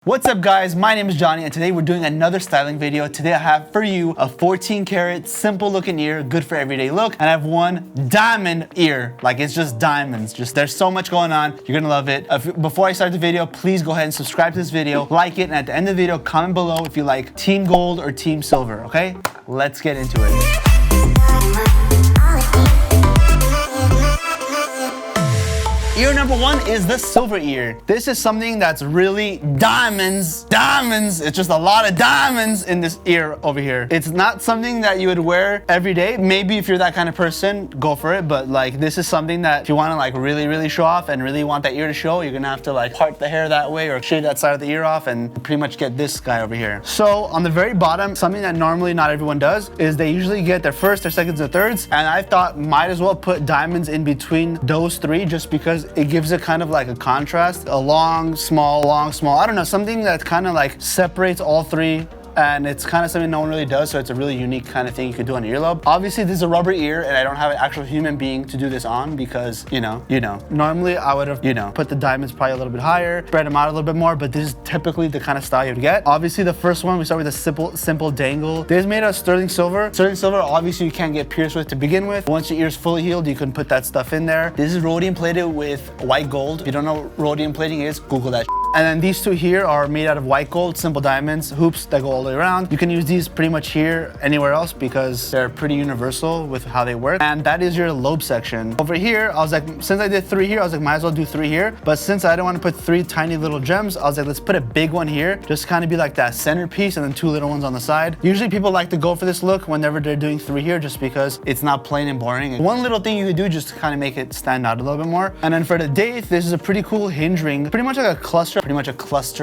What's up guys, my name is Jony and today we're doing another styling video. Today I have for you a 14 karat simple looking ear, good for everyday look, and I have one diamond ear, like it's just diamonds. There's so much going on, you're gonna love it. Before I start the video, please go ahead and subscribe to this video, like it, and at the end of the video, comment below if you like team gold or team silver, okay? Let's get into it. Ear number one is the silver ear. This is something that's really diamonds. It's just a lot of diamonds in this ear over here. It's not something that you would wear every day. Maybe if you're that kind of person, go for it. But like this is something that if you want to like really show off and really want that ear to show, you're gonna have to like part the hair that way or shave that side of the ear off and pretty much get this guy over here. So on the very bottom, something that normally not everyone does is they usually get their first, their seconds, and thirds. And I thought might as well put diamonds in between those three just because it gives it kind of like a contrast, a long, small, I don't know, something that kind of like separates all three. And it's kind of something no one really does, so it's a really unique kind of thing you could do on an earlobe. Obviously, this is a rubber ear, and I don't have an actual human being to do this on because, you know. Normally, I would have, put the diamonds probably a little bit higher, spread them out a little bit more, but this is typically the kind of style you'd get. Obviously, the first one, we start with a simple dangle. This is made out of sterling silver. Sterling silver, obviously, you can't get pierced with to begin with. Once your ear's fully healed, you can put that stuff in there. This is rhodium plated with white gold. If you don't know what rhodium plating is, Google that. And then these two here are made out of white gold, simple diamonds, hoops that go all the way around. You can use these pretty much here, anywhere else, because they're pretty universal with how they work. And that is your lobe section. Over here, I was like, since I did three here, I was like, might as well do three here. But since I don't want to put three tiny little gems, I was like, let's put a big one here, just kind of be like that centerpiece and then two little ones on the side. Usually people like to go for this look whenever they're doing three here, just because it's not plain and boring. One little thing you could do just to kind of make it stand out a little bit more. And then for the Daith, this is a pretty cool hinge ring, pretty much like a cluster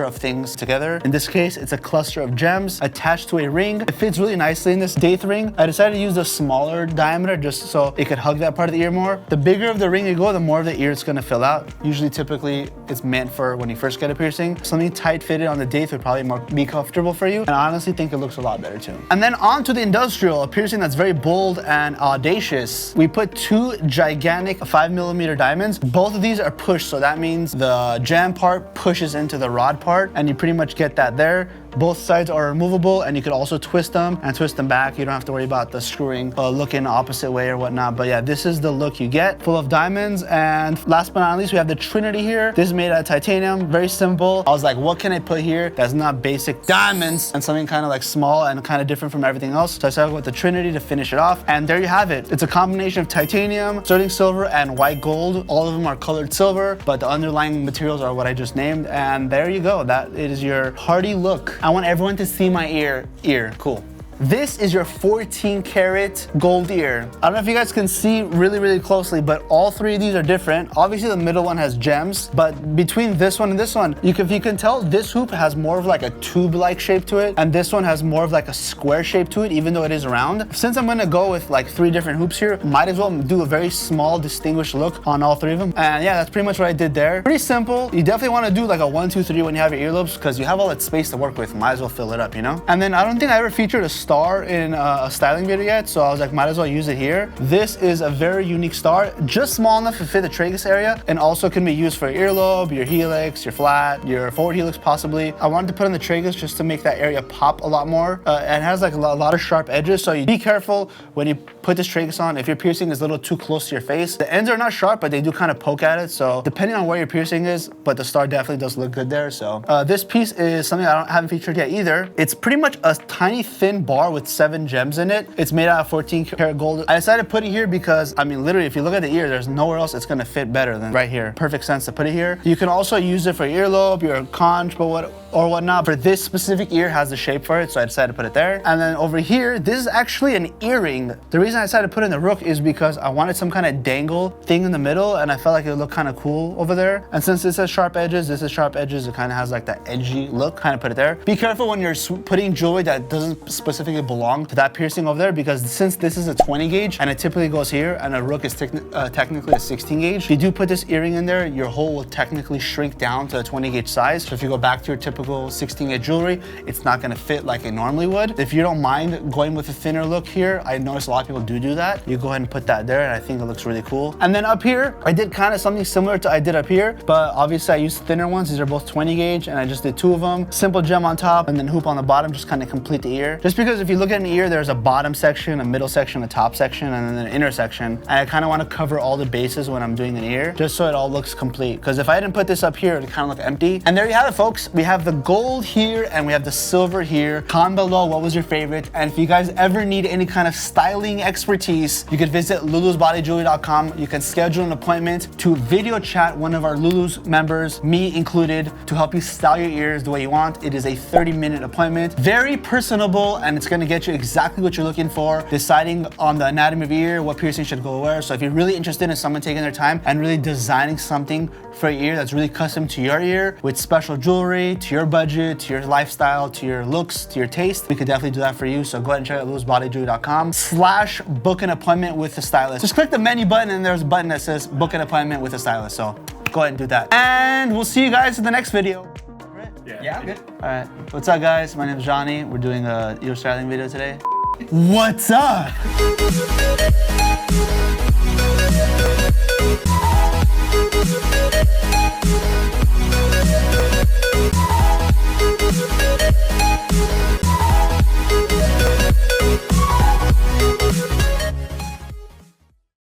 of things together. In this case, it's a cluster of gems attached to a ring. It fits really nicely in this Daith ring. I decided to use the smaller diameter just so it could hug that part of the ear more. The bigger of the ring you go, the more of the ear it's gonna fill out. Usually, typically, it's meant for when you first get a piercing. Something tight fitted on the Daith would probably be comfortable for you. And I honestly think it looks a lot better too. And then on to the industrial, a piercing that's very bold and audacious. We put two gigantic 5mm diamonds. Both of these are pushed, so that means the gem part pushes into the rod part and you pretty much get that there. Both sides are removable and you could also twist them and twist them back. You don't have to worry about the screwing looking the opposite way or whatnot. But yeah, this is the look you get, full of diamonds. And last but not least, we have the Trinity here. This is made out of titanium, very simple. I was like, what can I put here that's not basic diamonds and something kind of like small and kind of different from everything else? So I started with the Trinity to finish it off. And there you have it. It's a combination of titanium, sterling silver, and white gold. All of them are colored silver, but the underlying materials are what I just named. And there you go. That is your party look. I want everyone to see my ear. Cool. This is your 14 karat gold ear. I don't know if you guys can see really closely, but all three of these are different. Obviously the middle one has gems, but between this one and this one, if you can tell, this hoop has more of like a tube-like shape to it, and this one has more of like a square shape to it, even though it is round. Since I'm gonna go with like three different hoops here, might as well do a very small, distinguished look on all three of them. And yeah, that's pretty much what I did there. Pretty simple. You definitely wanna do like a 1, 2, 3 when you have your earlobes, because you have all that space to work with. Might as well fill it up, you know? And then I don't think I ever featured a star in a styling video yet, so I was like, might as well use it here. This is a very unique star, just small enough to fit the tragus area, and also can be used for your earlobe, your helix, your flat, your forward helix possibly. I wanted to put in the tragus just to make that area pop a lot more. It has like a lot of sharp edges, so you be careful when you put this tragus on. If your piercing is a little too close to your face, the ends are not sharp, but they do kind of poke at it, so depending on where your piercing is, but the star definitely does look good there. So this piece is something I haven't featured yet either. It's pretty much a tiny thin bar with 7 gems in it. It's made out of 14 karat gold. I decided to put it here because, I mean, literally, if you look at the ear, there's nowhere else it's gonna fit better than right here. Perfect sense to put it here. You can also use it for your earlobe, your conch, or whatnot. For this specific ear has the shape for it, so I decided to put it there. And then over here, this is actually an earring. The reason I decided to put it in the rook is because I wanted some kind of dangle thing in the middle, and I felt like it would look kind of cool over there. And since this has sharp edges, this is sharp edges, it kind of has like that edgy look, kind of put it there. Be careful when you're putting jewelry that doesn't specifically belong to that piercing over there, because since this is a 20 gauge and it typically goes here, and a rook is technically a 16 gauge, if you do put this earring in there, your hole will technically shrink down to a 20 gauge size. So if you go back to your typical typical 16-gauge jewelry, it's not gonna fit like it normally would. If you don't mind going with a thinner look here, I noticed a lot of people do that. You go ahead and put that there, and I think it looks really cool. And then up here, I did kind of something similar to I did up here, but obviously I used thinner ones. These are both 20 gauge, and I just did 2 of them. Simple gem on top, and then hoop on the bottom, just kind of complete the ear. Just because if you look at an ear, there's a bottom section, a middle section, a top section, and then an inner section. And I kind of want to cover all the bases when I'm doing an ear, just so it all looks complete. Because if I didn't put this up here, it'd kind of look empty. And there you have it, folks. We have the gold here, and we have the silver here. Comment below what was your favorite. And if you guys ever need any kind of styling expertise, you could visit lulusbodyjewelry.com. You can schedule an appointment to video chat one of our Lulu's members, me included, to help you style your ears the way you want. It is a 30-minute appointment. Very personable, and it's gonna get you exactly what you're looking for, deciding on the anatomy of your ear, what piercing should go where. So if you're really interested in someone taking their time and really designing something for your ear that's really custom to your ear with special jewelry, to your budget, to your lifestyle, to your looks, to your taste, we could definitely do that for you. So go ahead and check out lulusbodyjewelry.com/book an appointment with a stylist. Just click the menu button, and there's a button that says book an appointment with a stylist. So go ahead and do that. And we'll see you guys in the next video. Yeah, good. All right, what's up, guys? My name is Jony. We're doing a ear styling video today. What's up?